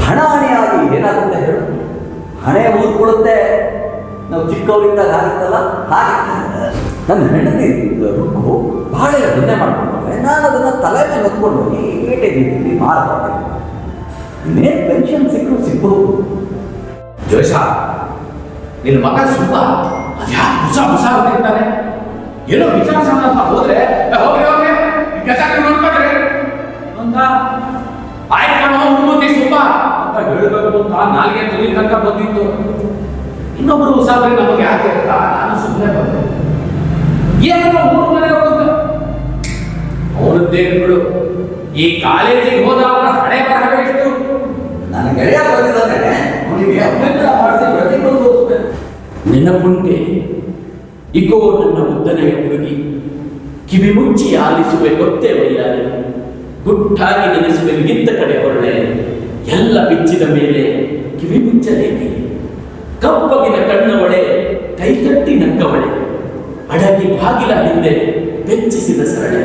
ಹಣಾಹಣಿಯಾಗಿ ಏನಾಗುತ್ತೆ ಹೇಳು, ಹಣೆ ಊದ್ಕೊಳ್ಳುತ್ತೆ. ನಾವು ಚಿಕ್ಕವರಿದ್ದಾಗ ಆಗುತ್ತಲ್ಲ ಹಾಗೆ ನನ್ನ ಹೆಂಡತಿ ರುಕ್ಕು ಬಹಳ ದುನ್ನೆ ಮಾಡ್ಕೊಳ್ತಾರೆ. ನಾನು ಅದನ್ನು ತಲೆ ಮೇಲೆ ಹೊತ್ಕೊಂಡು ಹೋಗಿ ಏಟಿದ್ದೀನಿ ಮಾರ್ಕೊಳ್ತೇನೆ. ಇನ್ನೇನು ಪೆನ್ಷನ್ ಸಿಗ್ಬಹುದು. ಜೋಯ್ಸ, ನಿನ್ನ ಮಗ ಸುಮ್ಮ ಅದ್ಯಾಕೆ ಬುಸ ಅಂತಿರ್ತಾನೆ. ಏನೋ ವಿಚಾರಿಸೋಣ ಅಂತ ಹೋದ್ರೆ ಹೋಗ್ರಿ ಕೆಲಸ ನೋಡ್ಕೊಂಡ್ರಿ ಅಂತ ಆಯ್ತು ಹುಡುಗಿ ಸುಮ್ಮ ಅಂತ ಹೇಳ್ಬೇಕು ಅಂತ ನಾಲ್ಗೆ ತುಲಿ ತನಕ ಬಂದಿತ್ತು. ಇನ್ನೊಬ್ರು ಉಸಾಬರಿ ನಮಗೆ ಯಾಕೆ ಅಂತ ನಾನು ಸುಮ್ಮನೆ ಬಂದೆ. ಏನೋ ಮೂರು ಮನೆ ಹೋಗುತ್ತೆ ಅವನದ್ದೇ ಬಿಡು. ಈ ಕಾಲೇಜಿಗೆ ಹೋದವರ ಹಣೆ ಬರಹ ಎಷ್ಟು. ನನ್ನ ಗೆಳೆಯ ಬಂದಿದ್ದಾನೆ, ಅವನಿಗೆ ಮಾಡಿಸಿ ಪ್ರತಿಯೊಂದು ತೋರಿಸ್ಬೇಕು. ನೆನಪುಂಟೆ ಇಗೋ ನನ್ನ ಉದ್ದನೆಯ ಹುಡುಗಿ, ಕಿವಿ ಮುಚ್ಚಿ ಆಲಿಸುವೆ ಗೊತ್ತೇ ವಯ್ಯಾರೆ, ಗುಟ್ಟಾಗಿ ನೆನೆಸುವೆ ನಿಂತ ಕಡೆ ಹೊರಳೆ, ಎಲ್ಲ ಬಿಚ್ಚಿದ ಮೇಲೆ ಕಿವಿ ಮುಚ್ಚಲೇಕೆ, ಕಪ್ಪಗಿನ ಕಣ್ಣವಳೆ ಕೈಕಟ್ಟಿ ನಕ್ಕವಳೆ, ಅಡಗಿ ಬಾಗಿಲ ಹಿಂದೆ ಬೆಚ್ಚಿಸಿದ ಸರಳೆ.